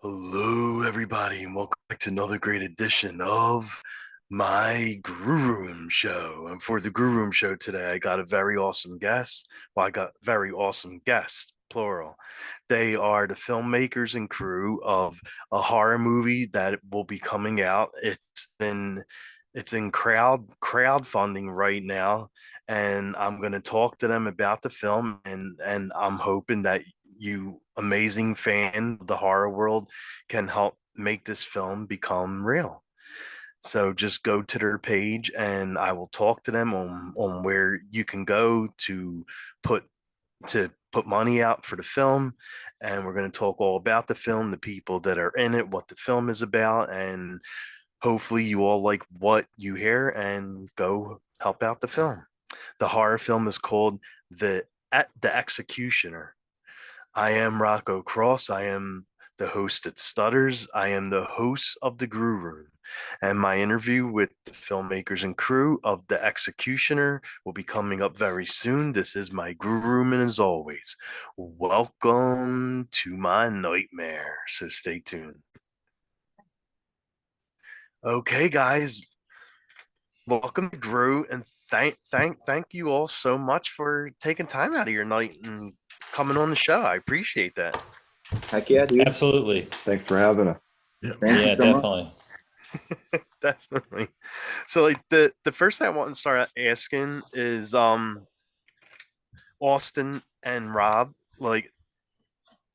Hello, everybody, and welcome back to another great edition of my Guru Room show. And for the Guru Room show today, I got a very awesome guest. Well, I got very awesome guests, plural. They are the filmmakers and crew of a horror movie that will be coming out. It's in crowdfunding right now, and I'm going to talk to them about the film, and I'm hoping that you amazing fan of the horror world can help make this film become real. So just go to their page and I will talk to them on where you can go put put money out for the film. And we're going to talk all about the film, the people that are in it, what the film is about, and hopefully you all like what you hear and go help out the film. The horror film is called The Executioner. I am Rocco Cross. I am the host at Stutters. I am the host of the Guru Room. And my interview with the filmmakers and crew of The Executioner will be coming up very soon. This is my Guru Room, and as always, welcome to my nightmare. So stay tuned. Okay, guys, welcome to Guru, and thank you all so much for taking time out of your night and coming on the show. I appreciate that. Heck yeah, dude. Absolutely. Thanks for having us. Thank you Yeah, so much. definitely. Definitely. So like the first thing I want to start asking is Austin and Rob, like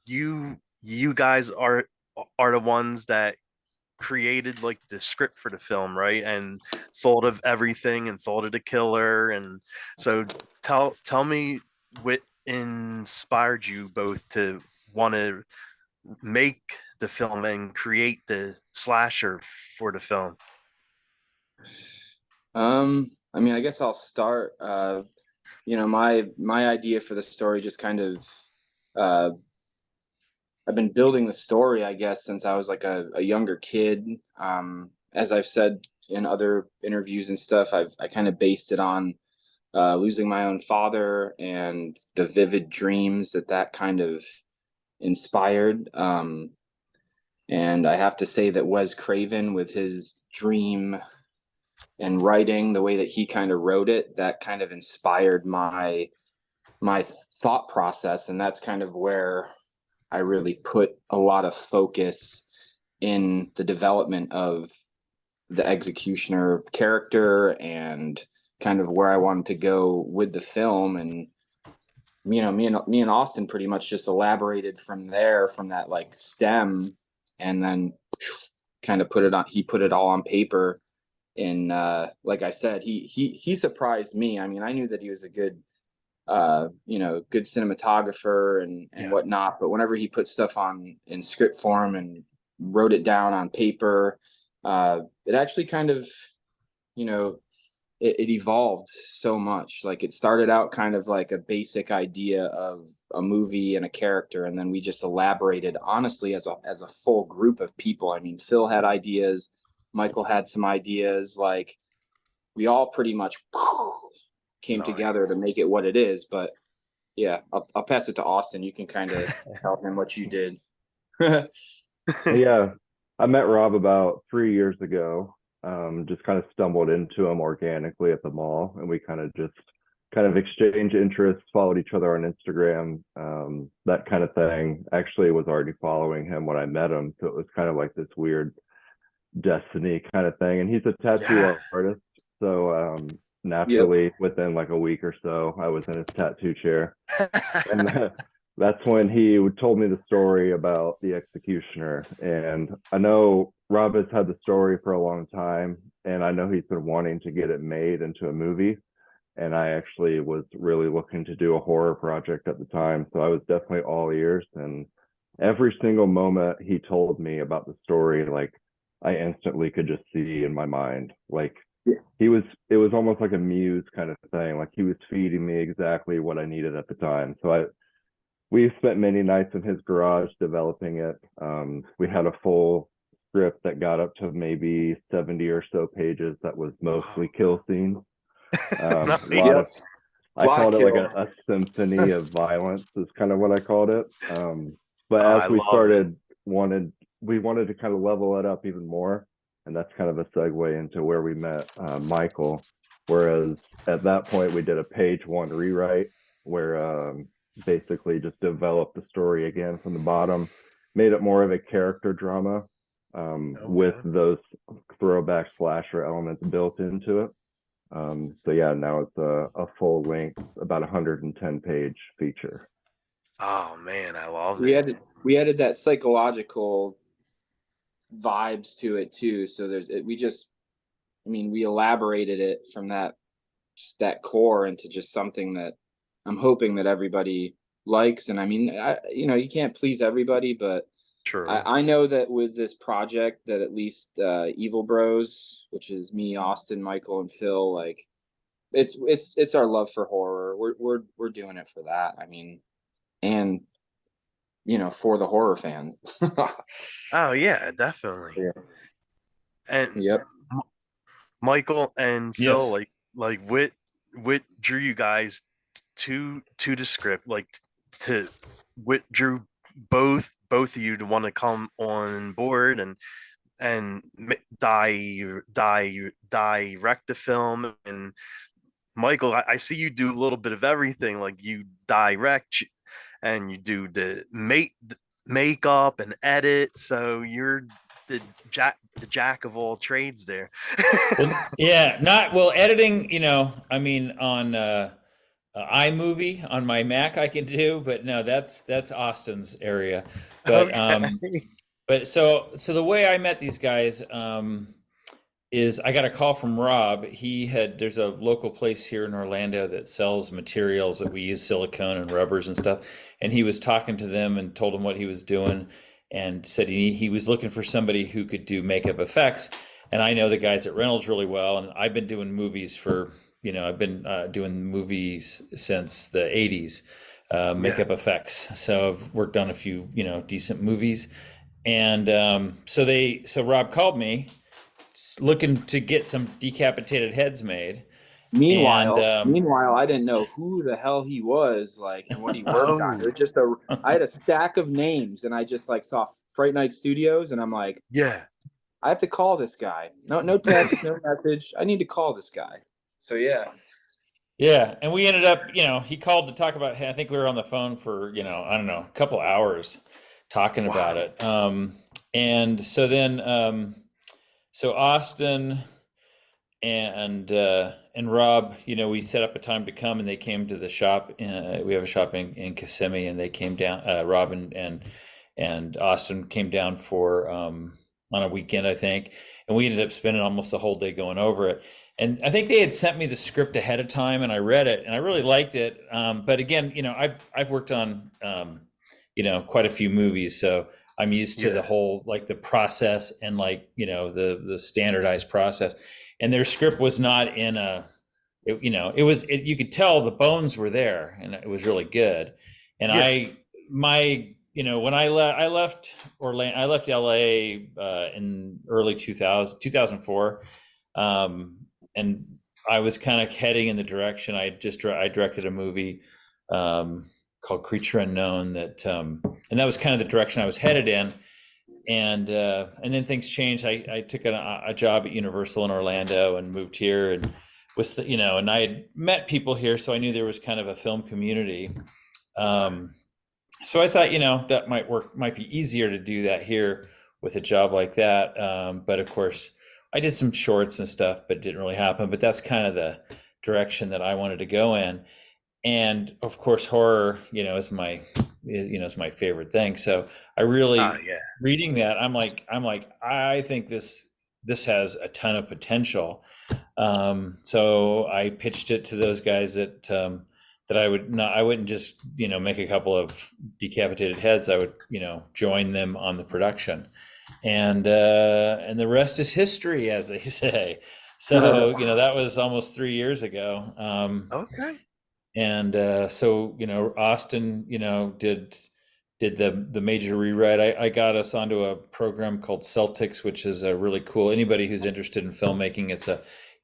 you guys are the ones that created like the script for the film, right? And thought of everything and thought of the killer. And so tell me what inspired you both to want to make the film and create the slasher for the film. I mean, I guess I'll start. My idea for the story just kind of uh I've been building the story, I guess, since I was like a younger kid. As I've said in other interviews and stuff, I kind of based it on losing my own father and the vivid dreams that kind of inspired. And I have to say that Wes Craven, with his dream and writing, the way that he kind of wrote it, that kind of inspired my thought process, and that's kind of where I really put a lot of focus in the development of the executioner character and kind of where I wanted to go with the film. And me and Austin pretty much just elaborated from there, from that like stem, and then kind of put it all on paper. And like I said, he surprised me. I mean, I knew that he was a good good cinematographer and Yeah. whatnot, but whenever he put stuff on in script form and wrote it down on paper, it actually kind of, you know it evolved so much. Like, it started out kind of like a basic idea of a movie and a character, and then we just elaborated honestly as a full group of people. I mean, Phil had ideas, Michael had some ideas, like we all pretty much came together to Nice. make it what it is. But yeah, I'll pass it to Austin. You can kind of tell him what you did. Yeah, I met Rob about 3 years ago. Just kind of stumbled into him organically at the mall, and we kind of exchanged interests, followed each other on Instagram, that kind of thing. Actually, was already following him when I met him, so it was kind of like this weird destiny kind of thing. And he's a Yeah. tattoo artist, so Yep. naturally, within like a week or so, I was in his tattoo chair. And that's when he told me the story about the executioner. And I know Rob has had the story for a long time, and I know he's been wanting to get it made into a movie. And I actually was really looking to do a horror project at the time, so I was definitely all ears. And every single moment he told me about the story, like, I instantly could just see in my mind, like, Yeah. it was almost like a muse kind of thing. Like, he was feeding me exactly what I needed at the time. So we spent many nights in his garage developing it. We had a full script that got up to maybe 70 or so pages that was Wow. mostly kill scenes. A lot of, Nice. A I lot of called it like kill. a symphony of violence, is kind of what I called it. But Oh, as I we love it. started wanted we wanted to kind of level it up even more, and that's kind of a segue into where we met Michael. Whereas at that point we did a page one rewrite where basically just developed the story again from the bottom, made it more of a character drama with those throwback slasher elements built into it. So yeah, now it's a full length, about 110 page feature. Oh man, I love We it. added that psychological vibes to it too. So we elaborated it from that core into just something that I'm hoping that everybody likes. And I mean, you can't please everybody, but True. I know that with this project that at least Evil Bros, which is me, Austin, Michael, and Phil, like it's our love for horror. We're doing it for that. I mean, and for the horror fan. Oh yeah, definitely. Yeah. And Yep. Michael and Phil, Yes. like what drew you guys to the script, like to what drew both of you to want to come on board and direct the film. And Michael, I see you do a little bit of everything. Like you direct and you do the makeup and edit. So you're the jack of all trades there. Yeah, not well editing, I mean on iMovie on my Mac I can do, but no, that's Austin's area. But Okay. but so the way I met these guys is I got a call from Rob. There's a local place here in Orlando that sells materials that we use, silicone and rubbers and stuff. And he was talking to them and told them what he was doing and said he was looking for somebody who could do makeup effects. And I know the guys at Reynolds really well. And I've been doing movies I've been doing movies since the 80s, makeup effects. So I've worked on a few, decent movies. And so Rob called me looking to get some decapitated heads made. Meanwhile, I didn't know who the hell he was, like, and what he worked on. It was just I had a stack of names, and I just saw Fright Night Studios, and I'm like, Yeah, I have to call this guy. No text, no message. I need to call this guy. So yeah. Yeah, and we ended up, he called to talk about. I think we were on the phone for, I don't know, a couple hours talking about it. And so then, so Austin and Rob, we set up a time to come, and they came to the shop. We have a shop in Kissimmee, and they came down. Rob and Austin came down for on a weekend, I think, and we ended up spending almost the whole day going over it. And I think they had sent me the script ahead of time, and I read it, and I really liked it. But again, I've worked on quite a few movies, so I'm used to the whole the process and the standardized process. And their script was not in you could tell the bones were there, and it was really good. And when I left Orlando, I left LA in early 2004. And I was kind of heading in the direction. I directed a movie called Creature Unknown and that was kind of the direction I was headed in. And then things changed. I took a job at Universal in Orlando and moved here, and and I had met people here, so I knew there was kind of a film community. So I thought, that might be easier to do that here with a job like that. But of course, I did some shorts and stuff, but it didn't really happen. But that's kind of the direction that I wanted to go in. And of course, horror, is my favorite thing. So I really, reading that, I'm like, I think this has a ton of potential. So I pitched it to those guys that I wouldn't just, make a couple of decapitated heads. I would, join them on the production. And the rest is history, as they say. So that was almost 3 years ago. Okay. And so Austin did the major rewrite. I got us onto a program called Celtics, which is a really cool. Anybody who's interested in filmmaking,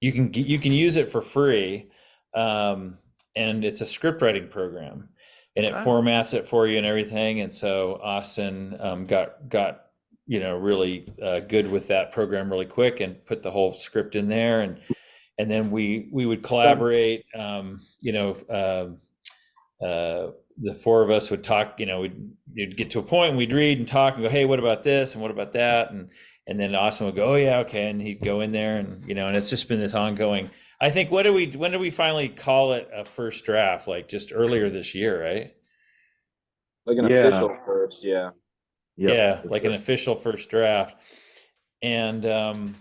you can use it for free, and it's a script writing program, and it formats it for you and everything. And so Austin got really good with that program really quick and put the whole script in there, and then we would collaborate. The four of us would talk. We'd get to a point and we'd read and talk and go, hey, what about this and what about that, and then Austin would go, oh yeah, okay, and he'd go in there, and and it's just been this ongoing. I think when did we finally call it a first draft? Like just earlier this year, right? Like an official first, yeah. Yep, Yeah, for like sure. an official first draft. And and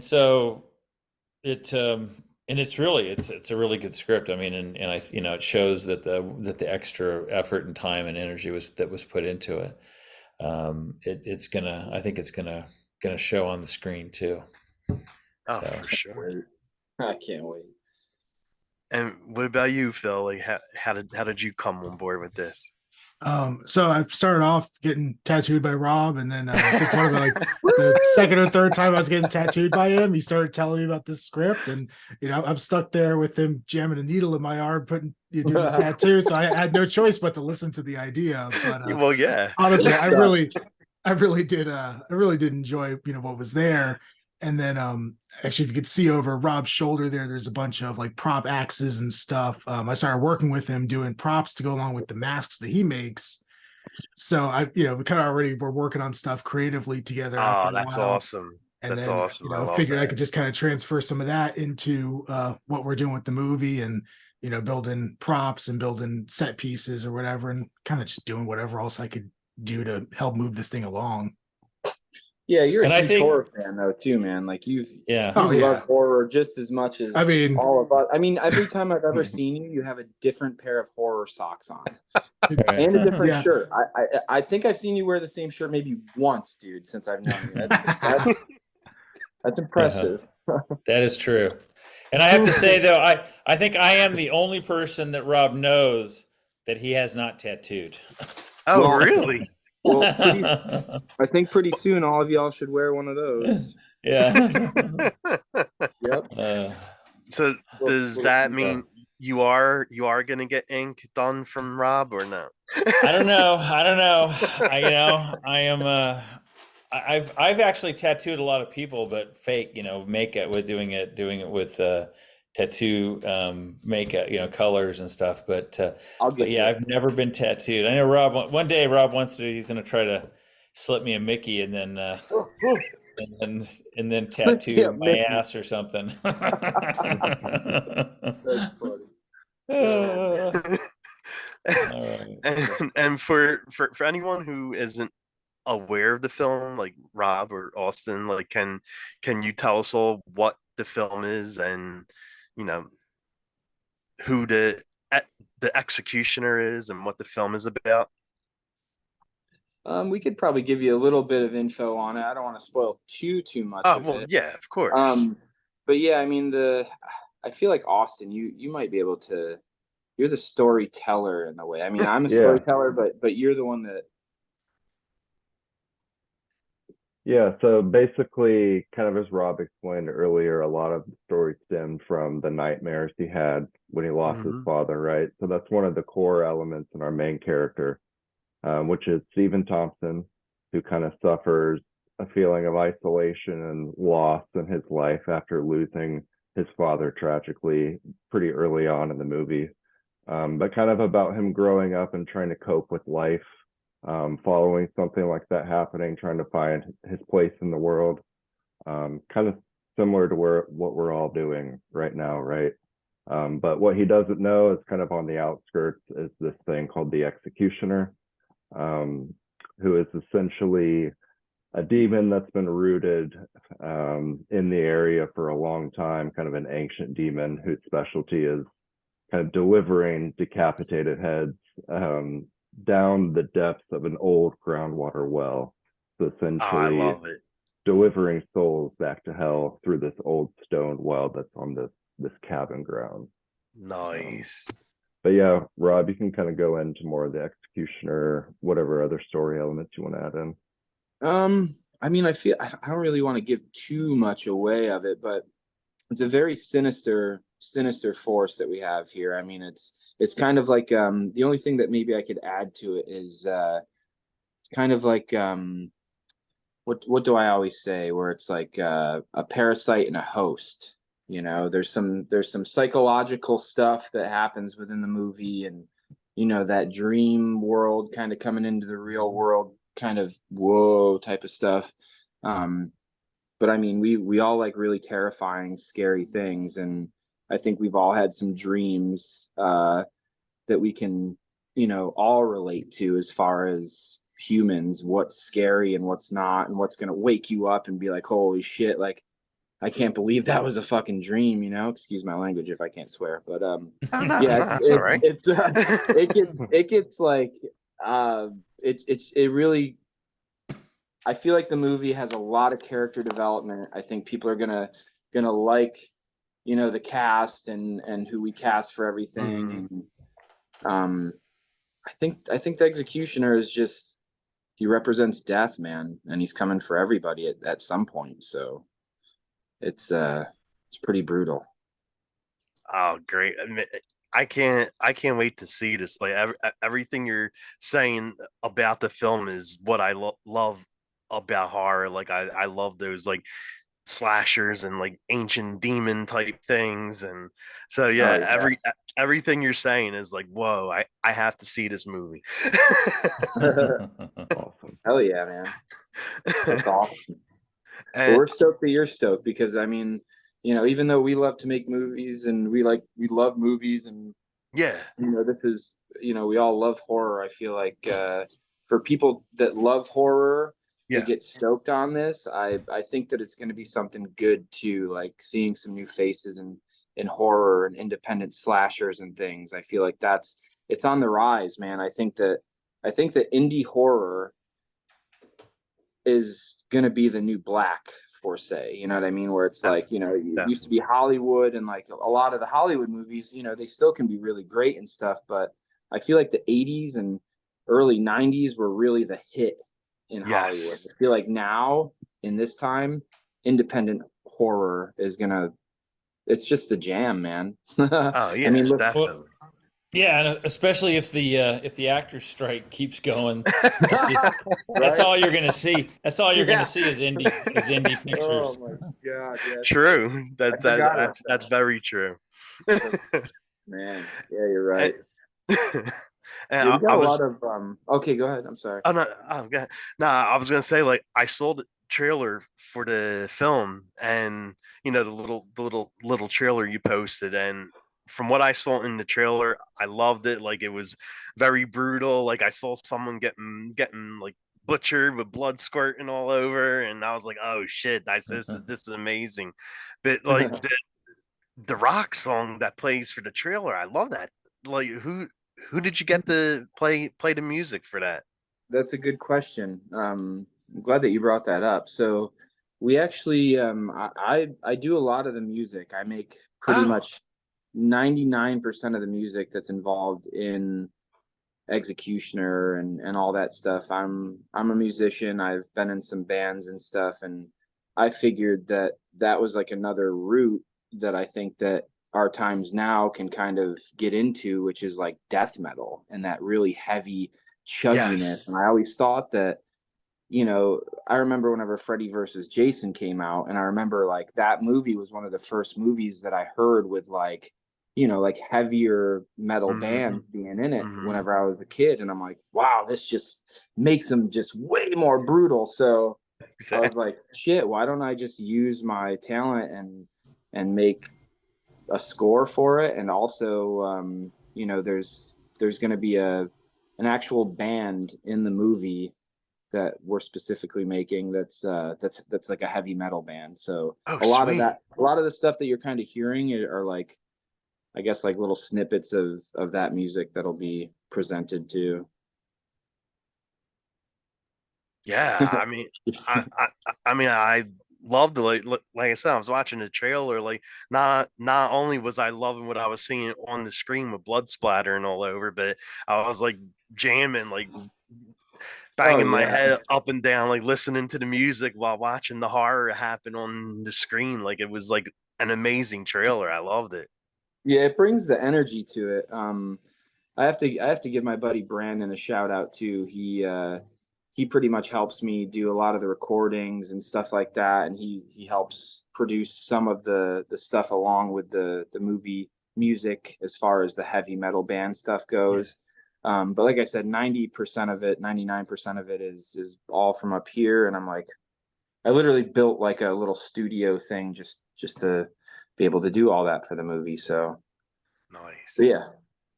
so it and it's a really good script. I mean, and I it shows that the extra effort and time and energy was put into it. I think it's gonna show on the screen too. Oh, So. for sure. I can't wait. And what about you, Phil? Like, how did you come on board with this? So I started off getting tattooed by Rob, and then I think one of the second or third time I was getting tattooed by him, he started telling me about this script, and I'm stuck there with him jamming a needle in my arm, doing the tattoo. So I had no choice but to listen to the idea. But Well, yeah. honestly, I really did enjoy what was there. And then actually, if you could see over Rob's shoulder there's a bunch of like prop axes and stuff. I started working with him doing props to go along with the masks that he makes. So we kind of already were working on stuff creatively together. Oh, after a that's while. awesome. And That's then, awesome. I love figured I that. could just kind of transfer some of that into what we're doing with the movie, and building props and building set pieces or whatever, and kind of just doing whatever else I could do to help move this thing along. Yeah, you're And a I huge think- horror fan though too, man. Like you Oh, yeah. love horror just as much as I mean, all of us. I mean, every time I've ever seen you, you have a different pair of horror socks on and a different Yeah. shirt. I think I've seen you wear the same shirt maybe once, dude, since I've known you. That's impressive. That is true. And I have to say though, I think I am the only person that Rob knows that he has not tattooed. Oh, Well, really? Well, I think pretty soon all of y'all should wear one of those. Yeah. Yep. So does that mean you are gonna get ink done from Rob or no? I don't know. I am. I've actually tattooed a lot of people, but fake. Makeup with doing it with tattoo makeup, colors and stuff. But I'll get you. I've never been tattooed. I know Rob. One day, Rob he's going to try to slip me a Mickey and then and then tattoo Yeah, my Mickey. ass or something. That's funny. All right. And for anyone who isn't aware of the film, like Rob or Austin, like can you tell us all what the film is, and who the executioner is and what the film is about? We could probably give you a little bit of info on it. I don't want to spoil too much Oh, of well, it. yeah, of course. But yeah, I mean I feel like Austin, you might be able to. You're the storyteller in a way. I mean, I'm a Yeah. storyteller, but you're the one that. Yeah, so basically, kind of as Rob explained earlier, a lot of the story stemmed from the nightmares he had when he lost his Mhm. father, right? So that's one of the core elements in our main character, which is Stephen Thompson, who kind of suffers a feeling of isolation and loss in his life after losing his father tragically pretty early on in the movie. But kind of about him growing up and trying to cope with life, following something like that happening, trying to find his place in the world, kind of similar to what we're all doing right now, right? But what he doesn't know is kind of on the outskirts is this thing called the Executioner, who is essentially a demon that's been rooted in the area for a long time, kind of an ancient demon whose specialty is kind of delivering decapitated heads down the depths of an old groundwater well. So Oh, I essentially love it. delivering souls back to hell through this old stone well that's on this cabin ground. Nice. But yeah, Rob, you can kind of go into more of the Executioner, whatever other story elements you want to add in. I mean, I don't really want to give too much away of it, but it's a very sinister force that we have here. I mean, it's kind of like the only thing that maybe I could add to it is it's kind of like what do I always say, where it's like a parasite and a host. You know, there's some psychological stuff that happens within the movie, and that dream world kind of coming into the real world, kind of whoa type of stuff. Um, but I mean, we all like really terrifying, scary things, and I think we've all had some dreams that we can, all relate to as far as humans, what's scary and what's not, and what's gonna wake you up and be like, holy shit, like I can't believe that was a fucking dream, Excuse my language if I can't swear, but Oh, no, yeah, no, that's all right. it gets like it really. I feel like the movie has a lot of character development. I think people are gonna like, the cast and who we cast for everything. And I think the executioner is just, he represents death, man, and he's coming for everybody at some point. So it's pretty brutal. Oh, great. I can't wait to see this. Like everything you're saying about the film is what I love about horror. Like I love those like slashers and like ancient demon type things. And so Oh yeah, yeah. everything you're saying is like, whoa, I have to see this movie. Awesome. Hell yeah, man. That's awesome. But And we're stoked that you're stoked, because I mean, even though we love to make movies and we love movies, and yeah, this is, we all love horror. I feel like for people that love horror to yeah, get stoked on this, I think that it's going to be something good too, like seeing some new faces in horror and independent slashers and things. I feel like it's on the rise, man. I think that indie horror is going to be the new black, for say, you know what I mean, where it's like, it used to be Hollywood, and like a lot of the Hollywood movies, they still can be really great and stuff, but I feel like the 80s and early 90s were really the hit in Hollywood. yes. I feel like now in this time, independent horror is gonna, it's just the jam, man. Oh I yeah, mean, look, definitely. Yeah, and especially if the actors strike keeps going, that's all you're gonna see. That's all you're Yeah. gonna see is indie pictures. Oh my god, yeah, True. I forgot about That's that. very true. Man, yeah, you're right. And Yeah, we got I a was lot of okay, go ahead. I'm sorry. oh no, oh god. Nah, I was gonna say like I saw the trailer for the film, and the little trailer you posted, and from what I saw in the trailer, I loved it. Like it was very brutal. Like I saw someone getting like butchered with blood squirting all over, and I was like, oh shit, this is amazing. But like the rock song that plays for the trailer, I love that. Like who did you get to play the music for that? That's a good question. I'm glad that you brought that up. So we actually, I do a lot of the music. I make pretty Oh, much 99% of the music that's involved in Executioner and all that stuff. I'm a musician. I've been in some bands and stuff, and I figured that was like another route that I think that our times now can kind of get into, which is like death metal and that really heavy chugginess. yes. And I always thought that, I remember whenever Freddy versus Jason came out, and I remember like that movie was one of the first movies that I heard with like, like heavier metal Hmm. bands being in it Hmm. whenever I was a kid. And I'm like, wow, this just makes them just way more brutal. So I was Exactly. like, shit, why don't I just use my talent and make a score for it? And also, there's going to be an actual band in the movie that we're specifically making that's like a heavy metal band. So Oh, a sweet. lot of the stuff that you're kind of hearing are like, I guess, like little snippets of that music that'll be presented to. Yeah, I loved it. Like I said, I was watching the trailer. Like not only was I loving what I was seeing on the screen with blood splattering all over, but I was like jamming, like Oh banging my yeah. head up and down, like listening to the music while watching the horror happen on the screen. Like it was like an amazing trailer. I loved it. Yeah, it brings the energy to it. I have to give my buddy Brandon a shout out too. he pretty much helps me do a lot of the recordings and stuff like that, and he helps produce some of the stuff along with the movie music as far as the heavy metal band stuff goes. But like I said, 90% of it, 99% of it is all from up here, and I'm like, I literally built like a little studio thing just to be able to do all that for the movie. So Nice. but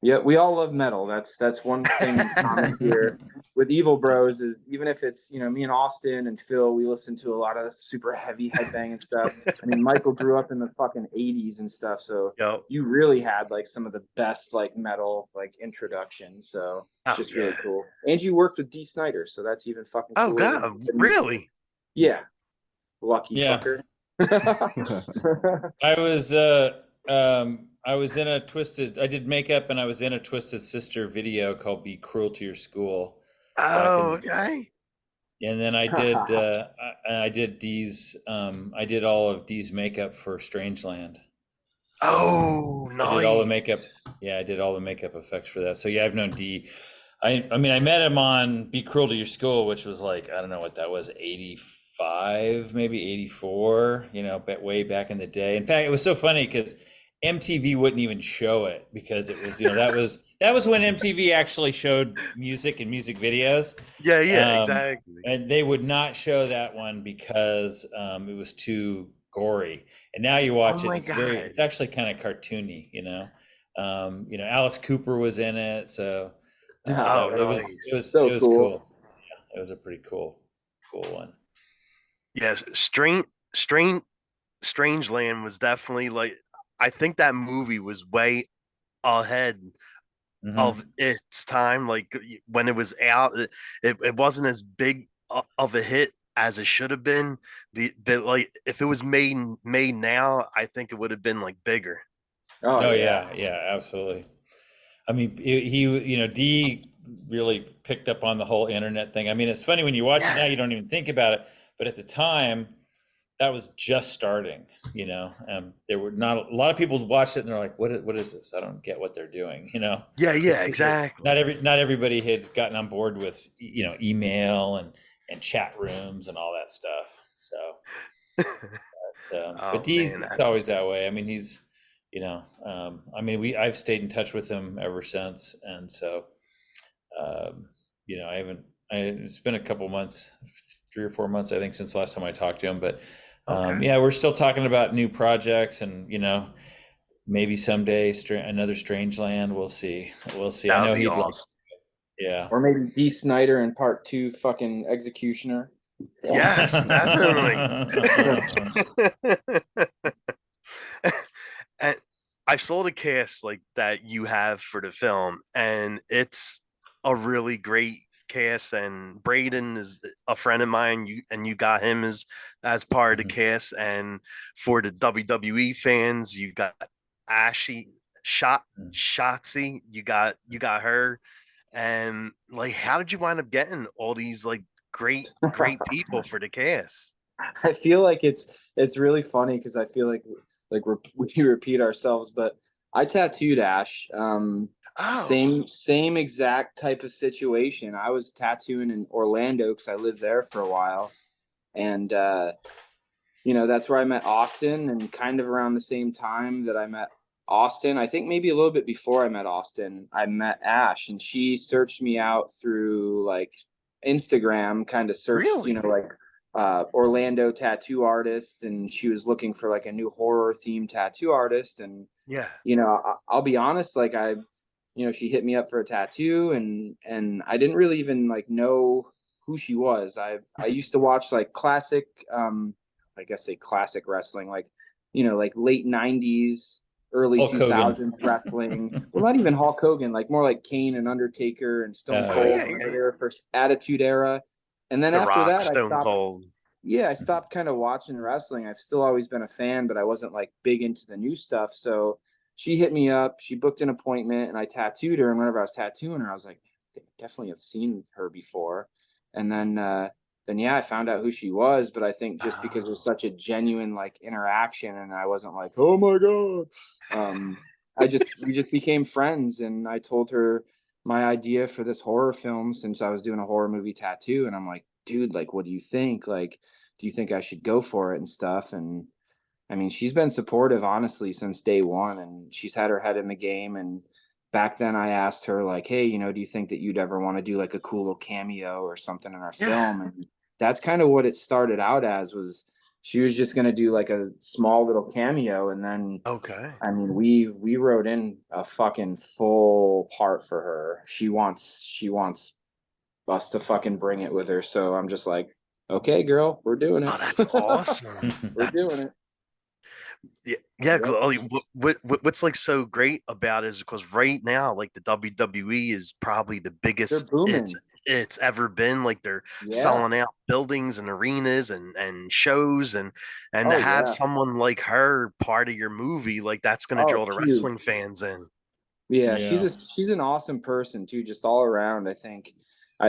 yeah, we all love metal. That's one thing in common here with Evil Bros is even if it's, you know, me and Austin and Phil, we listen to a lot of super heavy headbanging stuff. I mean, Michael grew up in the fucking 80s and stuff, so Yep. you really had like some of the best like metal like introductions. So it's just really cool. And you worked with Dee Snider, so that's even fucking Oh cooler. God, really? Yeah. Lucky fucker. I was in I did makeup and I was in a Twisted Sister video called Be Cruel to Your School. Okay. And then I did I did I did all of Dee's makeup for Strangeland. Oh, nice. I did all the makeup. Yeah, I did all the makeup effects for that. So yeah, I've known Dee. I mean, I met him on Be Cruel to Your School, which was like, I don't know what that was, 85, maybe 84, you know, way back in the day. In fact, it was so funny because MTV wouldn't even show it because it was, you know, that was when MTV actually showed music and music videos. Yeah, exactly. And they would not show that one because it was too gory. And now you watch it, it's actually kind of cartoony, you know. Alice Cooper was in it, so it was cool. Yeah, it was a pretty cool one. Yes, Strangeland was definitely like, I think that movie was way ahead of its time. Like when it was out, it wasn't as big of a hit as it should have been. But like if it was made now, I think it would have been like bigger. Oh yeah, absolutely. I mean, Dee really picked up on the whole internet thing. I mean, it's funny when you watch it now, you don't even think about it, but at the time, that was just starting. You know, there were not a lot of people watched it and they're like, "What is this? I don't get what they're doing." You know? Yeah, exactly. Not everybody had gotten on board with email and chat rooms and all that stuff. So, but Dee's always that way. I mean, he's. I've stayed in touch with him ever since. And so, it's been a couple months, 3 or 4 months, I think, since the last time I talked to him, but, we're still talking about new projects and, maybe someday another Strangeland. We'll see. I know he'd love it. Yeah. Or maybe Dee Snider in part 2, fucking Executioner. Yes, definitely. And I saw the cast like that you have for the film, and it's a really great cast. And Braden is a friend of mine. You got him as part of the cast. And for the WWE fans, you got Shotzi. You got her. And like, how did you wind up getting all these like great people for the cast? I feel like it's really funny because I feel like we repeat ourselves, but I tattooed Ash. Same exact type of situation. I was tattooing in Orlando because I lived there for a while, and that's where I met Austin. And kind of around the same time that I met Austin, I think maybe a little bit before I met Austin, I met Ash, and she searched me out through like Instagram, kind of searched, really? Orlando tattoo artists, and she was looking for like a new horror themed tattoo artist. And I'll be honest, like she hit me up for a tattoo, and I didn't really even like know who she was. I used to watch like classic wrestling, like like late 90s, early Hulk 2000s wrestling. Well, not even Hulk Hogan, like more like Kane and Undertaker and Stone Cold, their first Attitude Era. And then after that, I stopped kind of watching wrestling. I've still always been a fan, but I wasn't like big into the new stuff. So she hit me up, she booked an appointment, and I tattooed her. And whenever I was tattooing her, I was like, I definitely have seen her before. And then I found out who she was. But I think just because it was such a genuine like interaction, and I wasn't like, oh my God. We just became friends, and I told her my idea for this horror film, since I was doing a horror movie tattoo, and I'm like, dude, like, what do you think? Like, do you think I should go for it and stuff? And I mean, she's been supportive, honestly, since day one, and she's had her head in the game. And back then I asked her, like, hey, you know, do you think that you'd ever want to do like a cool little cameo or something in our Yeah. film? And that's kind of what it started out as, was she was just going to do like a small little cameo. And then, Okay. I mean, we wrote in a fucking full part for her. She wants us to fucking bring it with her. So I'm just like, okay, girl, we're doing it. Oh, that's awesome. We're doing That's- it. Yeah, 'cause, Yep. what's like so great about it is because right now, like the WWE is probably the They're biggest booming. it's ever been. Like they're Yeah. selling out buildings and arenas and shows, and Oh, to have yeah. someone like her part of your movie, like that's gonna Oh, draw the huge. wrestling fans in. Yeah, Yeah. she's an awesome person too, just all around. I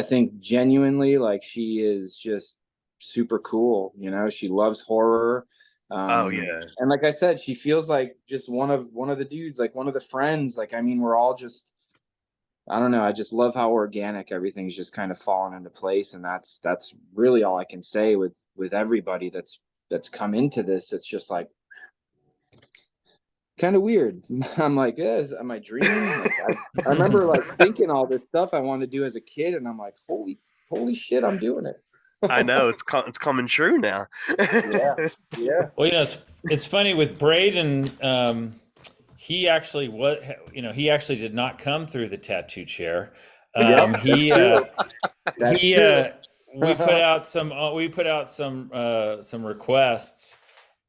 think genuinely, like, she is just super cool. You know, she loves horror. Oh yeah. And like I said, she feels like just one of the dudes, like one of the friends. Like, I mean, we're all just, I don't know. I just love how organic everything's just kind of fallen into place, and that's really all I can say with everybody that's come into this. It's just like kind of weird. I'm like, yeah, am I dreaming? Like, I remember like thinking all this stuff I wanted to do as a kid, and I'm like, holy shit, I'm doing it. I know it's coming true now. Yeah. Yeah. Well, you know, it's funny with Braden. He actually he actually did not come through the tattoo chair. Yep. He That's he true. we put out some requests,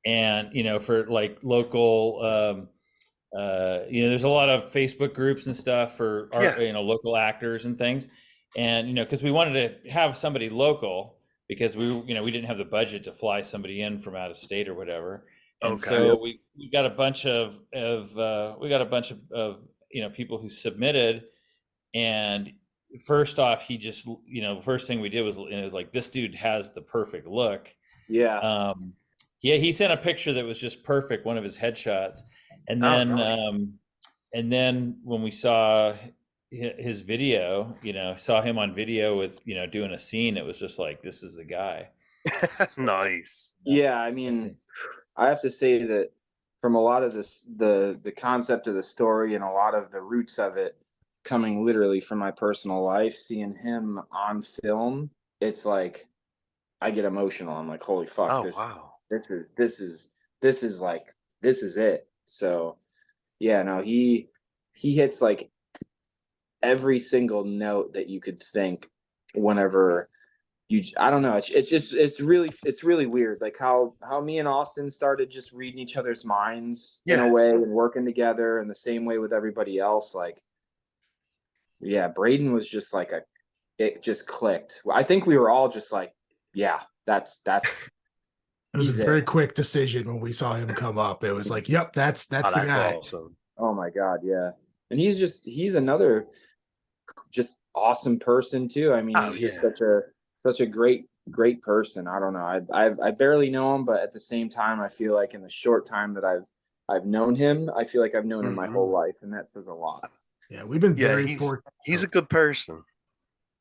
and you know, for like local you know, there's a lot of Facebook groups and stuff for Yeah. you know, local actors and things, and you know, because we wanted to have somebody local, because we didn't have the budget to fly somebody in from out of state or whatever. And Okay. so we got a bunch of you know, people who submitted. And first off, he just, you know, first thing we did was, it was like, this dude has the perfect look. Yeah. Yeah, he sent a picture that was just perfect, one of his headshots. And Oh, then nice. and then when we saw his video, you know, saw him on video with, you know, doing a scene, it was just like, this is the guy. Nice. Yeah, I mean, I have to say that from a lot of this, the concept of the story and a lot of the roots of it coming literally from my personal life, seeing him on film, it's like I get emotional. I'm like, holy fuck, Oh this wow. is like, this is it. So yeah, no, he hits like every single note that you could think whenever I don't know, it's really weird, like how me and Austin started just reading each other's minds in Yeah. a way and working together, and the same way with everybody else. Like, yeah, Braden was just like it just clicked. I think we were all just like, yeah, that's It was he's a it. very quick decision when we saw him come up. It was like, yep, that's Oh, the guy. awesome. Oh my God, yeah. And he's another just awesome person too. I mean, Oh, he's just yeah. such a great person. I don't know. I barely know him, but at the same time, I feel like in the short time that I've known him, I feel like I've known him my whole life, and that says a lot. Yeah, we've been Yeah, very he's a good person.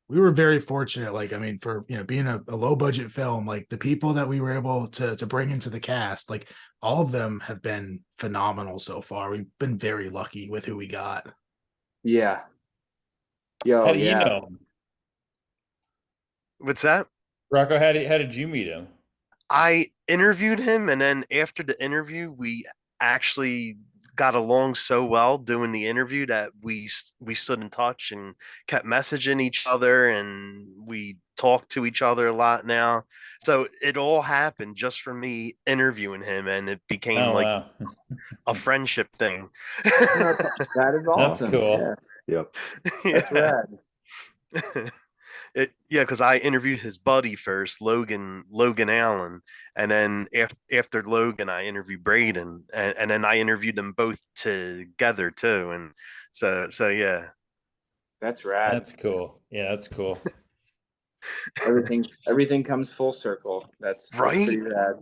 we were very fortunate. Like, I mean, for, you know, being a low budget film, like the people that we were able to bring into the cast, like all of them have been phenomenal so far. We've been very lucky with who we got. Yeah. Yo, How did you yeah. know him? What's that? Rocco, how did you meet him? I interviewed him, and then after the interview, we actually got along so well doing the interview that we stood in touch and kept messaging each other, and we talk to each other a lot now. So it all happened just from me interviewing him, and it became Oh like wow, a friendship thing. That is awesome. cool. Yeah, Yep. that's rad. Yeah, because I interviewed his buddy first, Logan Allen, and then after Logan, I interviewed Braden, and then I interviewed them both together too, and so yeah. That's rad. That's cool. Yeah, that's cool. Everything comes full circle. That's Right? pretty rad.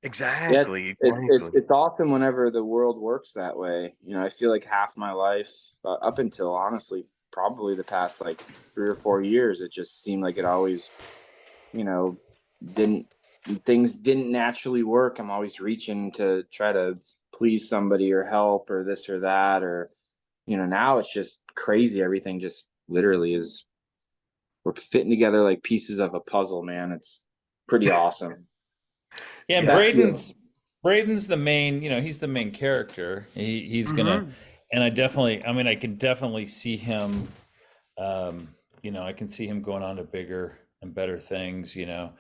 Exactly. It's awesome whenever the world works that way. You know, I feel like half my life, up until honestly probably the past like 3 or 4 years. It just seemed like it always, you know, things didn't naturally work. I'm always reaching to try to please somebody or help or this or that, or, you know, now it's just crazy. Everything just literally is, we're fitting together like pieces of a puzzle, man. It's pretty awesome. Yeah, and Yeah. Braden's the main, you know, he's the main character. He's gonna, Mhm. and I can definitely see him, you know, I can see him going on to bigger and better things, you know,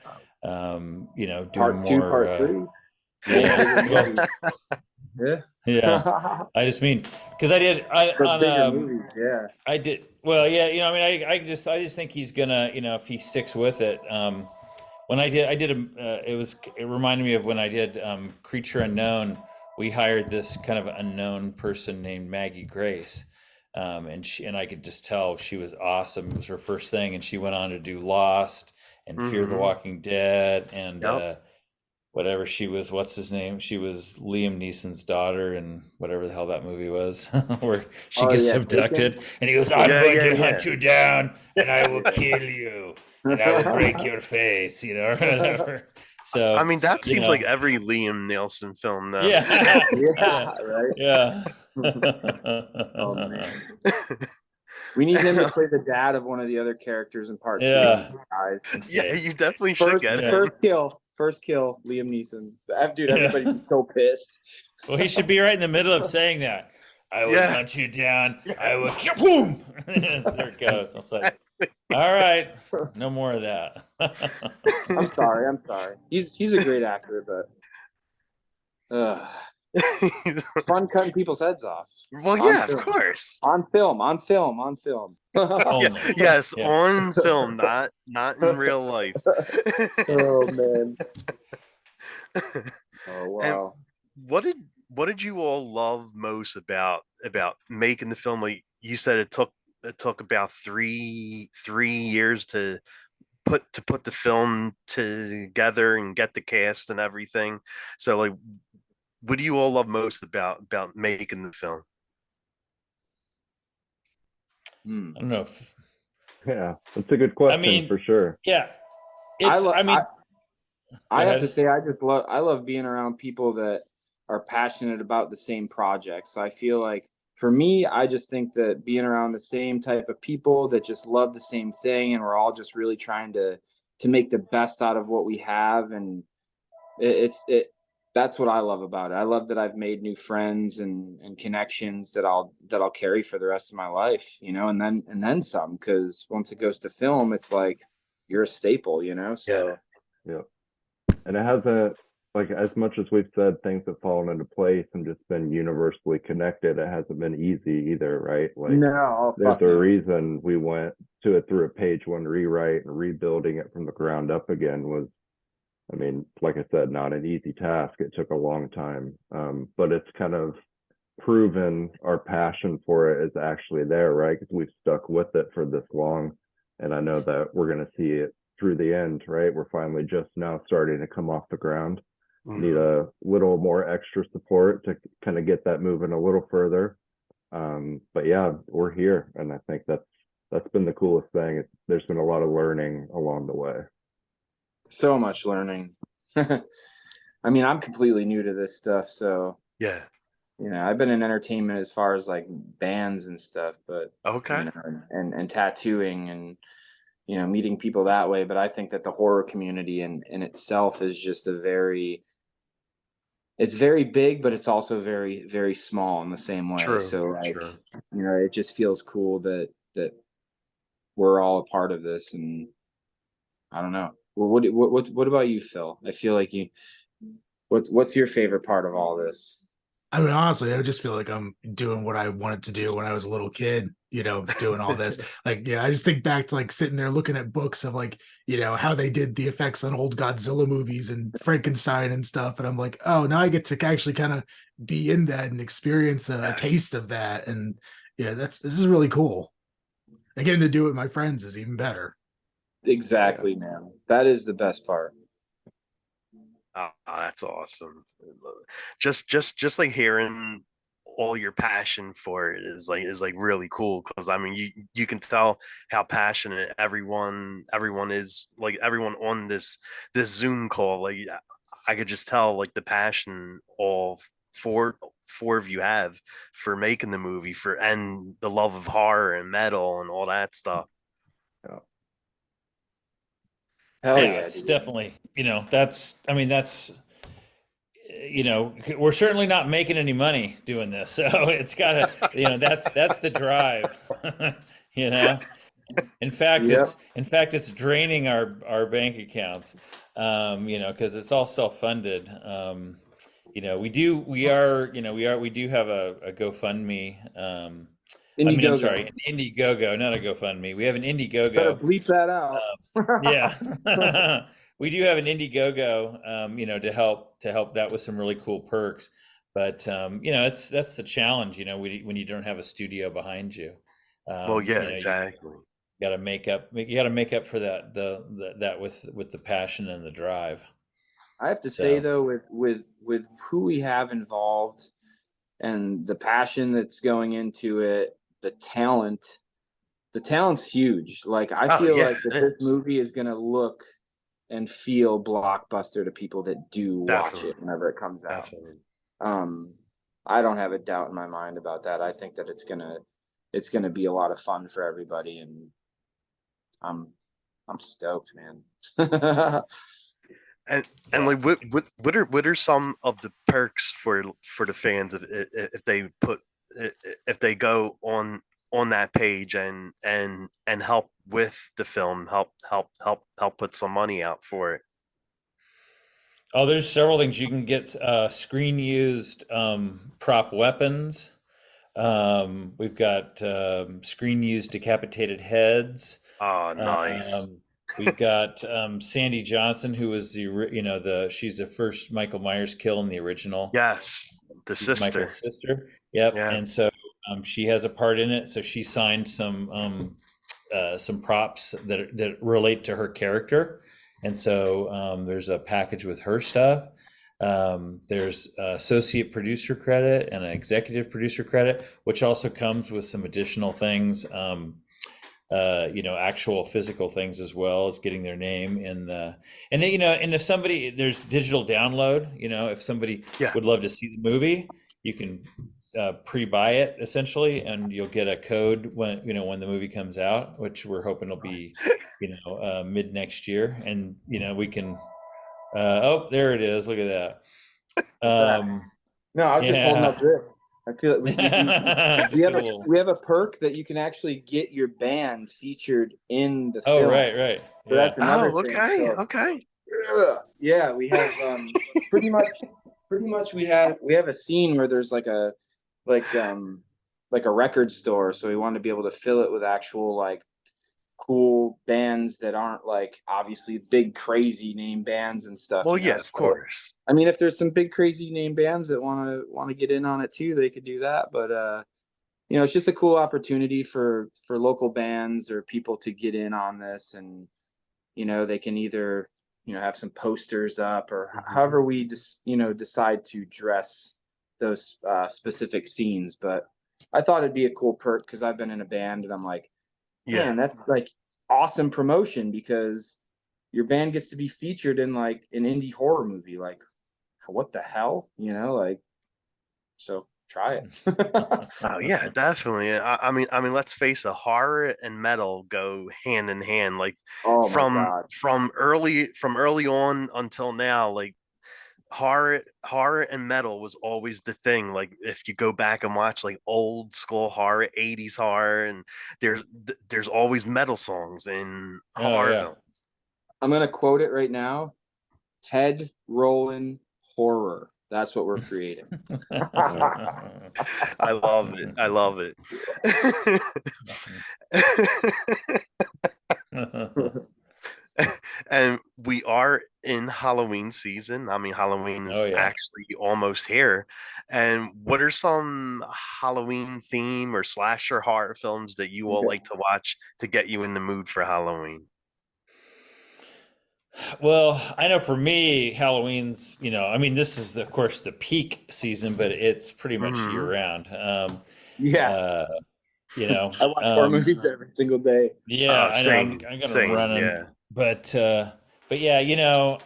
doing Part 2, more, part 3. yeah, well, Yeah. yeah. I just mean, because For bigger movies, yeah. I did well, yeah. You know, I mean, I just think he's gonna, you know, if he sticks with it. When I did it reminded me of when I did Creature Unknown. We hired this kind of unknown person named Maggie Grace, and I could just tell she was awesome. It was her first thing, and she went on to do Lost and Fear the Mhm. Walking Dead and Yep. whatever she was. What's his name? She was Liam Neeson's daughter and whatever the hell that movie was, where she Oh, gets yeah, abducted, and he goes, "I'm Yeah, going yeah, to hunt yeah. you down, and I will kill you, and I will break your face," you know, or whatever. So, I mean, that you seems like know, every Liam Nielsen film, though. yeah, Yeah, right. yeah. Oh man, we need him to play the dad of one of the other characters in part 2. Yeah. Guys. Yeah, you definitely should First, get Yeah. him. first kill, Liam Neeson. Dude, Yeah. everybody'd be so pissed. Well, he should be right in the middle of saying that. I will Yeah. hunt you down. Yeah. I will kill. Boom. There it goes. It's like, all right, no more of that. I'm sorry. He's a great actor, but it's fun cutting people's heads off. Well, On yeah, of film. course. On film. Yeah, Only. yes, Yeah. on film, not in real life. Oh man. Oh And wow. what did you all love most about making the film? Like you said, it took about three years to put the film together and get the cast and everything. So like, what do you all love most about making the film? Hmm. I don't know if, Yeah, that's a good question mean, for sure. yeah. It's, lo- I mean, I have ahead. to say, I love being around people that are passionate about the same project. So I feel like for me, I just think that being around the same type of people that just love the same thing, and we're all just really trying to make the best out of what we have, and it that's what I love about it. I love that I've made new friends and connections that I'll carry for the rest of my life, you know, and then some, because once it goes to film, it's like you're a staple, you know. So Yeah. And it hasn't, like, as much as we've said things have fallen into place and just been universally connected, it hasn't been easy either, right? Like, no, there's fuck a no. reason we went to it through a page one rewrite, and rebuilding it from the ground up again was, I mean, like I said, not an easy task. It took a long time. But it's kind of proven our passion for it is actually there, right? Because we've stuck with it for this long. And I know that we're going to see it through the end, right? We're finally just now starting to come off the ground. Need a little more extra support to kind of get that moving a little further. But yeah, we're here. And I think that's been the coolest thing. There's been a lot of learning along the way. So much learning. I mean, I'm completely new to this stuff, so Yeah. you know, I've been in entertainment as far as like bands and stuff, but Okay. you know, and tattooing and, you know, meeting people that way. But I think that the horror community in itself is just it's very big, but it's also very, very small in the same way. True. So like, True. you know, it just feels cool that we're all a part of this. And I don't know. Well, what about you, Phil? I feel like what's your favorite part of all this? I mean, honestly, I just feel like I'm doing what I wanted to do when I was a little kid, you know, doing all this. Like, yeah, I just think back to like sitting there looking at books of like, you know, how they did the effects on old Godzilla movies and Frankenstein and stuff. And I'm like, oh, now I get to actually kind of be in that and experience a Yes. taste of that. And yeah, this is really cool. And getting to do it with my friends is even better. Exactly, man. That is the best part. Oh, that's awesome. Just like hearing all your passion for it is like really cool, because I mean you can tell how passionate everyone is, like everyone on this Zoom call. Like I could just tell like the passion all four of you have for making the movie, for and the love of horror and metal and all that stuff. Hell Yeah, yeah, it's dude. definitely, that's, I mean, that's, we're certainly not making any money doing this. So it's gotta, that's the drive, you know? Yep. In fact, it's draining our bank accounts, because it's all self-funded. We do have a GoFundMe. I'm Indiegogo. sorry, an Indiegogo, not a GoFundMe. We have an Better Indiegogo. bleep that out. Yeah, we do have an Indiegogo, to help that with some really cool perks. But that's the challenge, when you don't have a studio behind you. Well, yeah, You exactly. got to make up. You got to make up for that with the passion and the drive. I have to say So though, with who we have involved and the passion that's going into it, the talent's huge. Like I Oh feel yeah, like that it this is. movie is gonna look and feel blockbuster to people that do watch Definitely, it whenever it comes out. definitely. Um, I don't have a doubt in my mind about that. I think that it's gonna be a lot of fun for everybody, and I'm I'm stoked, man. And like what are some of the perks for the fans if they if they go on that page and help with the film, help put some money out for it. Oh, there's several things you can get. Screen used prop weapons. We've got screen used decapitated heads. Oh, nice. Um, we've got Sandy Johnson, who was she's the first Michael Myers kill in the original. Yes, the She's sister. Michael's sister. Yep. Yeah. And so she has a part in it. So she signed some props that relate to her character. And so there's a package with her stuff. There's associate producer credit and an executive producer credit, which also comes with some additional things. Actual physical things, as well as getting their name in the, and if somebody, there's digital download, if somebody Yeah. would love to see the movie, you can pre-buy it essentially, and you'll get a code when the movie comes out, which we're hoping will be mid next year, and we can oh, there it is, look at that. No, I was just holding up Yeah. this. I feel like Just a little. we have a perk that you can actually get your band featured in the Oh, film. right. So Yeah. that's another Oh, thing. okay, So, okay. yeah, we have pretty much we have a scene where there's like a record store, so we want to be able to fill it with actual like cool bands that aren't like obviously big crazy name bands and stuff. Well, yeah, of So, course. I mean, if there's some big crazy name bands that want to get in on it too, they could do that. But it's just a cool opportunity for local bands or people to get in on this, and they can either have some posters up or however we just decide to dress those specific scenes. But I thought it'd be a cool perk because I've been in a band and I'm like, Yeah. man, that's like awesome promotion because your band gets to be featured in like an indie horror movie. Like, what the hell, so try it. Oh yeah, definitely. I mean, let's face it, horror and metal go hand in hand. Like Oh my from God. from early on until now, like horror and metal was always the thing. Like if you go back and watch like old school horror, 80s horror, and there's always metal songs in Oh, horror yeah. films. I'm gonna quote it right now. Head rolling horror. That's what we're creating. I love it. I love it. And we are in Halloween season. I mean, Halloween is Oh, yeah. actually almost here. And what are some Halloween theme or slasher horror films that you all Okay. like to watch to get you in the mood for Halloween? Well, I know for me, Halloween's, I mean, this is, of course, the peak season, but it's pretty much year Mhm. round. Yeah, Uh, you know, I watch horror um, movies every single day. yeah, I know I'm gonna Same, run them, yeah. but yeah,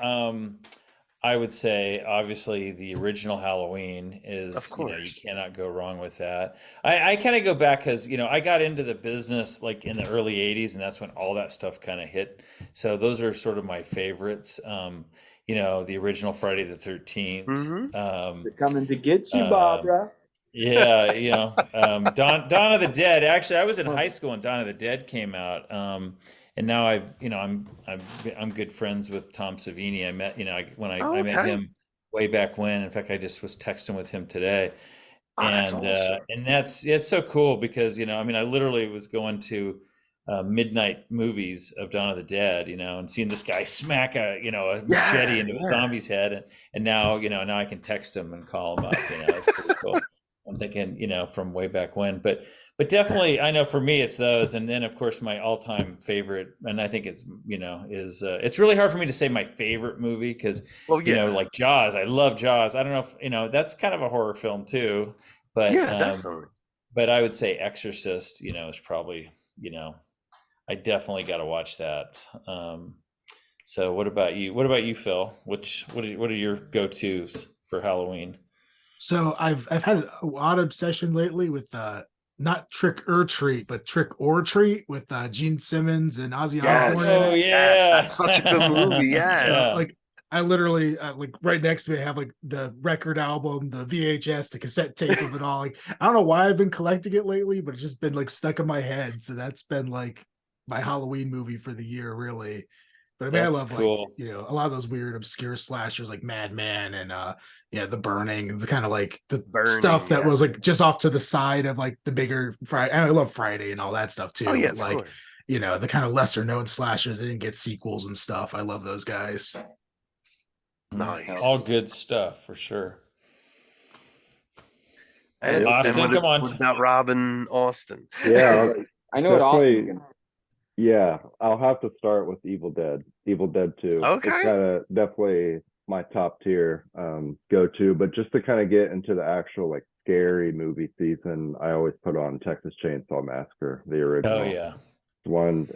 I would say obviously the original Halloween Of is, you course. cannot go wrong with that. I kind of go back because, I got into the business like in the early 80s, and that's when all that stuff kind of hit. So those are sort of my favorites. The original Friday the 13th. Hmm. They're coming to get you, Um, Barbara. yeah, Dawn of the Dead. Actually, I was in high school when Dawn of the Dead came out. And now I'm good friends with Tom Savini. I met, when Oh, I met okay. him way back when. In fact, I just was texting with him today, Oh, that's awesome. and it's so cool because, I literally was going to midnight movies of Dawn of the Dead, and seeing this guy smack a machete Yeah, into a yeah. zombie's head, and now I can text him and call him up. It's pretty cool. I'm thinking, from way back when, but definitely, I know for me it's those, and then of course my all-time favorite, and I think it's, is it's really hard for me to say my favorite movie because, Well, yeah. like Jaws, I love Jaws. I don't know if that's kind of a horror film too, but Yeah, definitely. but I would say Exorcist, is probably, I definitely got to watch that. So what about you? What about you, Phil? What are your go-tos for Halloween? So I've had a odd obsession lately with not Trick or Treat, but Trick or Treat with Gene Simmons and Ozzy Osbourne in Yes. Oh it. Yes, yeah. that's such a good movie. Yeah. Yes. Like I literally like right next to me I have like the record album, the VHS, the cassette tape of it all. Like I don't know why I've been collecting it lately, but it's just been like stuck in my head. So that's been like my Halloween movie for the year, really. But I mean, I That's love like, cool. a lot of those weird obscure slashers like Madman and The Burning, the kind of like the stuff Burning, that yeah. was like just off to the side of like the bigger Friday. I love Friday and all that stuff Oh, too, yeah, but of like, course. the kind of lesser known slashers, they didn't get sequels and stuff. I love those guys. All Nice. good stuff for sure. And Austin, come on. what about Robin Austin? Yeah, I know what Austin's definitely. gonna. Yeah, I'll have to start with Evil Dead. Evil Dead 2. It's Okay. kind of definitely my top tier go to, but just to kind of get into the actual like scary movie season, I always put on Texas Chainsaw Massacre, the original. Oh yeah. One,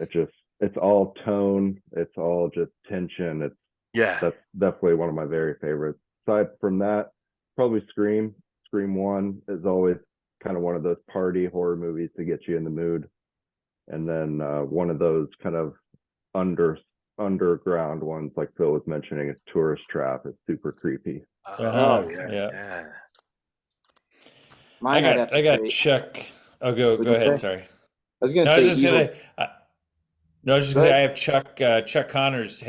it's all tone, it's all just tension. Yeah. That's definitely one of my very favorites. Aside from that, probably Scream. Scream 1 is always kind of one of those party horror movies to get you in the mood. And then one of those kind of underground ones, like Phil was mentioning, is Tourist Trap. It's super creepy. Uh-huh. Okay. Yeah. Yeah. Mine, I'd have I to got say. Chuck. Oh, go What'd you ahead. say? Sorry. I was gonna No, I was say just evil. gonna. No, I was just Go gonna say I ahead. have Chuck Connor's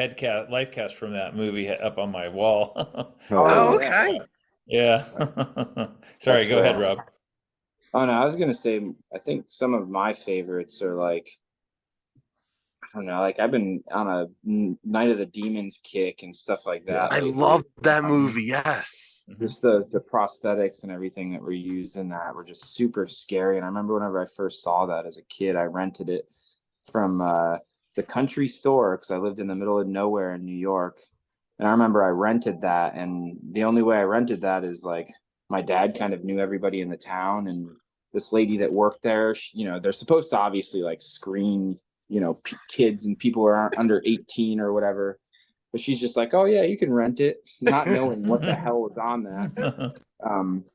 life cast from that movie up on my wall. Oh, yeah. okay. Yeah. Sorry. That's Go ahead, right. Rob. Oh no, I was gonna say I think some of my favorites are like, I don't know, like I've been on a Night of the Demons kick and stuff like that I lately. love that movie. Yes. Just the prosthetics and everything that were used in that were just super scary. And I remember whenever I first saw that as a kid, I rented it from the country store because I lived in the middle of nowhere in New York. And I remember I rented that, and the only way I rented that is like my dad kind of knew everybody in the town, and this lady that worked there, they're supposed to obviously like screen, kids and people who are under 18 or whatever. But she's just like, oh yeah, you can rent it, not knowing what the hell was on that.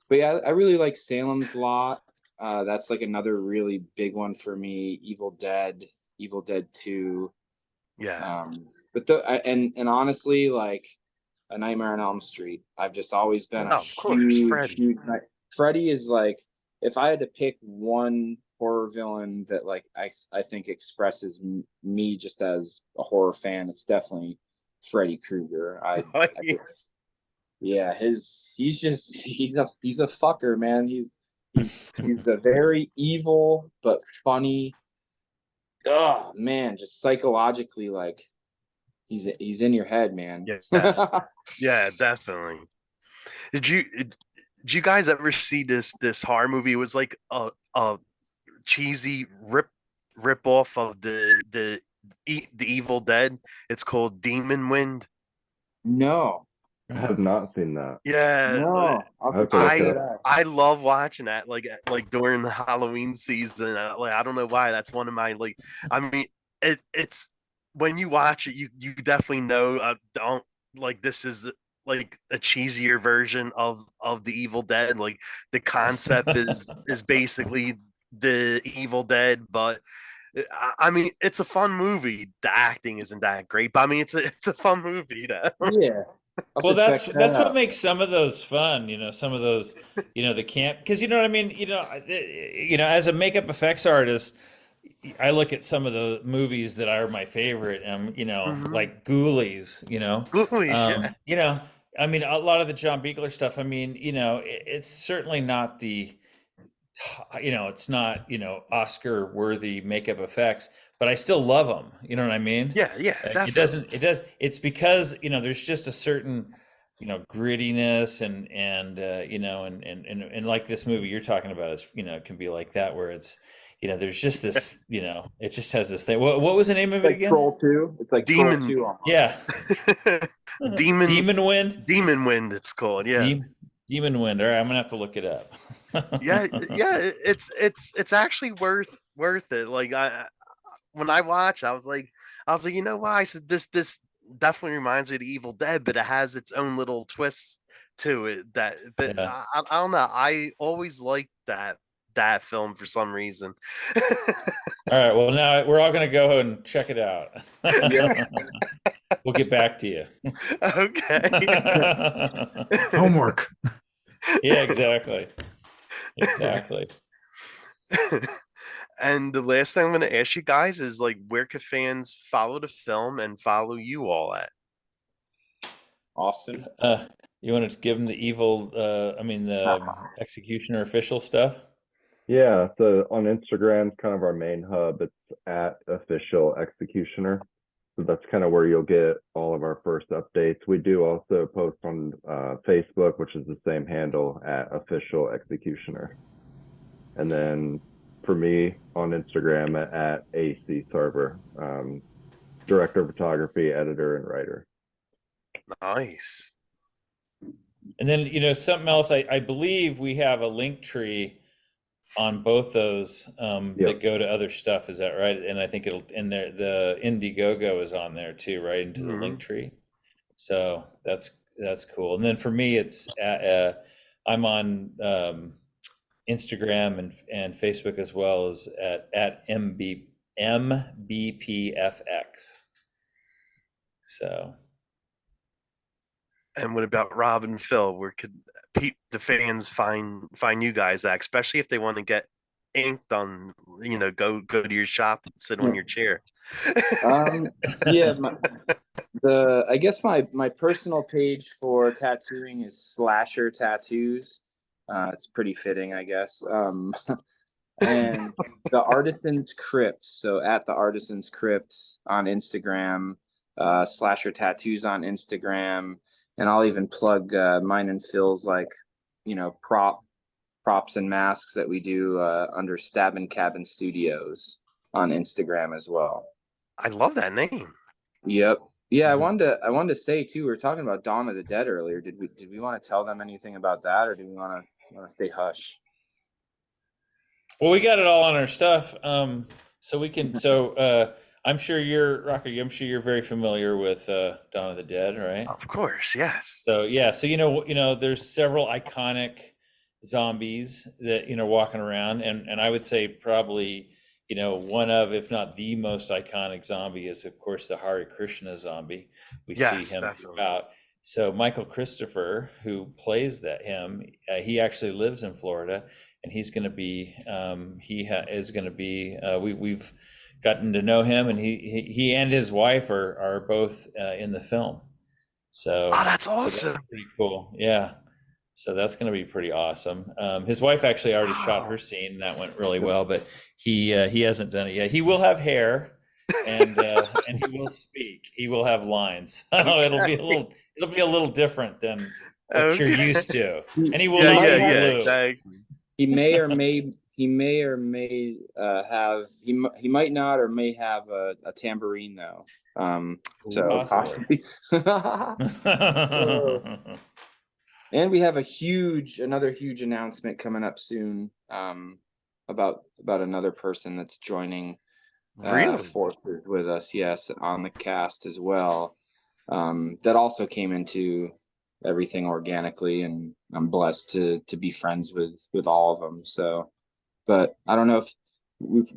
But yeah, I really like Salem's Lot. That's like another really big one for me. Evil Dead 2. Yeah. But and honestly, like A Nightmare on Elm Street, I've just always been a Oh, of course, Freddy. Freddy is like, if I had to pick one horror villain that like I think expresses me just as a horror fan, it's definitely Freddy Krueger. Yes. Yeah, he's a fucker, man. He's a very evil but funny. Oh man, just psychologically, like he's in your head, man. Yeah. Yeah, definitely. Did you guys ever see this horror movie? It was like a cheesy rip off of The Evil Dead. It's called Demon Wind. No, I have not seen that. Yeah, no. I'll have to Okay, check I that out. I love watching that like during the Halloween season. Like I don't know why that's one of my like. I mean, it's when you watch it, you definitely know. Don't like this is like a cheesier version of the Evil Dead. Like the concept is basically the Evil Dead, but I mean, it's a fun movie. The acting isn't that great, but I mean, it's a fun movie. Yeah. I'll Well, have to check that's that what out. makes some of those fun, some of those, the camp, because you know what I mean, as a makeup effects artist, I look at some of the movies that are my favorite, and Mhm. like Ghoulies, Ghoulies, yeah. I mean, a lot of the John Buechler stuff. I mean, it's certainly not it's not Oscar worthy makeup effects, but I still love them. You know what I mean? Yeah, yeah, It definitely. doesn't. It does. It's because there's just a certain grittiness and like this movie you're talking about is it can be like that where it's there's just this it just has this thing. What was the name of it Like again? Troll 2. It's like Troll Demon 2 almost. Yeah, Demon Demon Wind. Demon Wind it's called. Yeah. Demon Wind. All right, I'm gonna have to look it up. Yeah, yeah, it's actually worth it. Like when I watched, I was like, you know why? I said this definitely reminds me of the Evil Dead, but it has its own little twists to it that but Yeah. I don't know. I always liked that film for some reason. All right. Well, now we're all gonna go and check it out. Yeah. We'll get back to you. Okay. Homework. Yeah, exactly. Exactly. And the last thing I'm going to ask you guys is like, where could fans follow the film and follow you all at? Austin. You want to give them the the executioner official stuff? Yeah, so on Instagram, kind of our main hub. It's at official executioner. So that's kind of where you'll get all of our first updates. We do also post on Facebook, which is the same handle at official executioner. And then for me on Instagram at AC Sarver, director of photography, editor, and writer. Nice. And then something else. I believe we have a link tree on both those Yep. that go to other stuff. Is that right? And I think it'll and there the Indiegogo is on there too, right into the link tree. So that's cool. And then for me, it's I'm on Instagram and Facebook as well as at MBPFX. So. And what about Rob and Phil? Where could the fans find you guys at, especially if they want to get inked on, go to your shop and sit on your chair. Yeah, I guess my personal page for tattooing is Slasher Tattoos. It's pretty fitting, I guess. And the Artisan's Crypt. So at the Artisan's Crypt on Instagram, Slasher Tattoos on Instagram, and I'll even plug mine and Phil's props and masks that we do under Stabbin' Cabin Studios on Instagram as well. I love that name. Yep. Yeah, I wanted to say too. We were talking about Dawn of the Dead earlier. Did we want to tell them anything about that, or do we want to stay hush? Well, we got it all on our stuff, so we can. So I'm sure Rocky. I'm sure you're very familiar with Dawn of the Dead, right? Of course, yes. So yeah, so there's several iconic zombies that walking around, and I would say probably one of, if not the most iconic zombie is of course the Hare Krishna zombie. We see him definitely throughout. So Michael Christopher, who plays he actually lives in Florida, and he's going to be is going to be we've gotten to know him, and he and his wife are both in the film. So that's awesome. So that's pretty cool. Yeah. So that's going to be pretty awesome. His wife actually already shot her scene, and that went really well, but he hasn't done it yet. He will have hair, and he will speak. He will have lines. It'll be a little different than what you're used to. And he will not be blue. Exactly. He may or may he may or may have he might not or may have a tambourine though. So Possibly. possibly. And we have another huge announcement coming up soon. About another person that's joining Really? forces with us. Yes, on the cast as well. That also came into everything organically, and I'm blessed to be friends with all of them. So, but I don't know if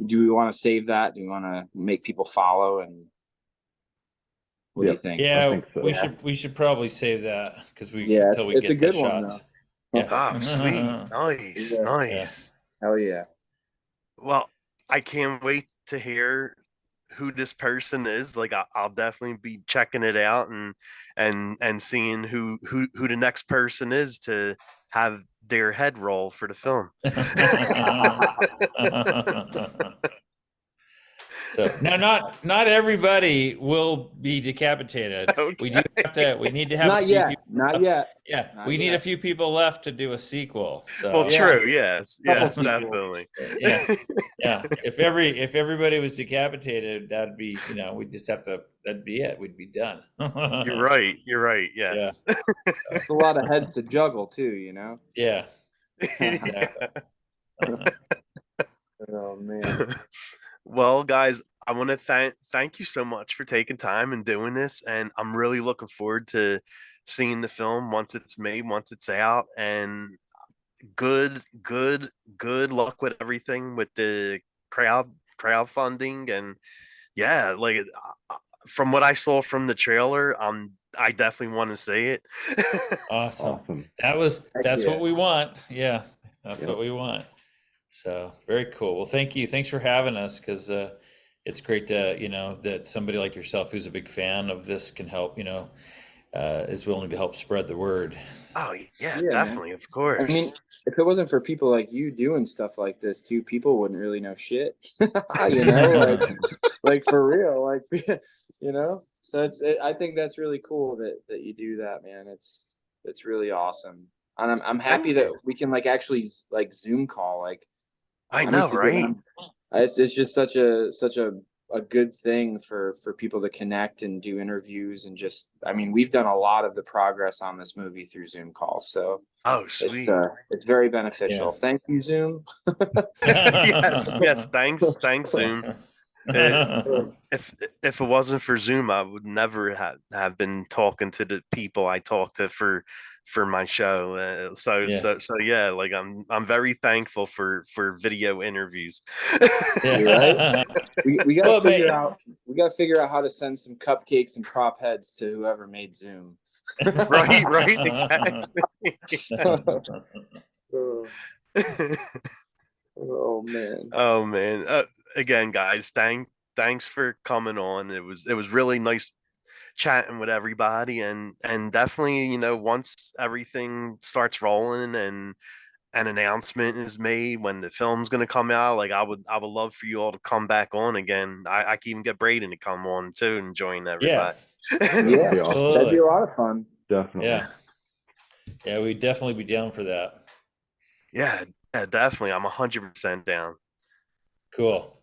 do we want to save that? Do we want to make people follow? And what do you Yep. think? Yeah, think so. we should probably save that because Yeah, until we it's a get the good one, shots. though. Yeah. Oh, sweet. Nice. Yeah. Nice. Hell yeah. Well, I can't wait to hear who this person is. Like I'll definitely be checking it out and seeing who the next person is to have their head roll for the film. So now, not everybody will be decapitated. We do have to. We need to have a Not few yet. people Not left. yet. Yeah, Not we need a yet. few people left to do a sequel. So Well, Yeah. true. Yes. Couple Yes, people. definitely. yeah, yeah. If everybody was decapitated, that'd be we'd just have to. That'd be it. We'd be done. You're right. You're right. Yes. It's a lot of heads to juggle too, you know. Yeah. Exactly. Oh man. Well, guys, I want to thank you so much for taking time and doing this, and I'm really looking forward to seeing the film once it's made, once it's out, and good luck with everything with the crowdfunding. And yeah, like from what I saw from the trailer, I definitely want to see it. Awesome. Awesome. That's yeah. what we want. Yeah, that's Yep. what we want. So very cool. Well, thank you. Thanks for having us because it's great to that somebody like yourself who's a big fan of this can help. Is willing to help spread the word. Oh yeah, Yeah, man. definitely, of course. I mean, if it wasn't for people like you doing stuff like this too, people wouldn't really know shit. Like for real, like So I think that's really cool that you do that, man. It's really awesome, and I'm happy that we can like actually like Zoom call. Like I I'm know, used to right? doing- It's just such a good thing for people to connect and do interviews and just. I mean, we've done a lot of the progress on this movie through Zoom calls, so Oh, sweet. it's very beneficial. Yeah. Thank you, Zoom. yes. Thanks, Zoom. If it wasn't for Zoom, I would never have been talking to the people I talk to for my show. So yeah, like I'm very thankful for video interviews. Yeah. We got to Well, figure mate. out. We got to figure out how to send some cupcakes and prop heads to whoever made Zoom. right, exactly. Oh man. Oh man. Again, guys, thanks for coming on. It was really nice chatting with everybody, and definitely, once everything starts rolling and an announcement is made when the film's going to come out, like I would love for you all to come back on again. I can even get Braden to come on too and join everybody. Yeah, That'd be awesome. that'd Absolutely. be a lot of fun. Definitely. Yeah, we'd definitely be down for that. Yeah, definitely. I'm 100% down. Cool.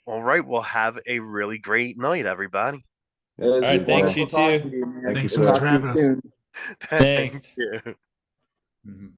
All right, well, have a really great night, everybody. All right, thanks, you too. Thanks so much for having us. Thank you. Mhm.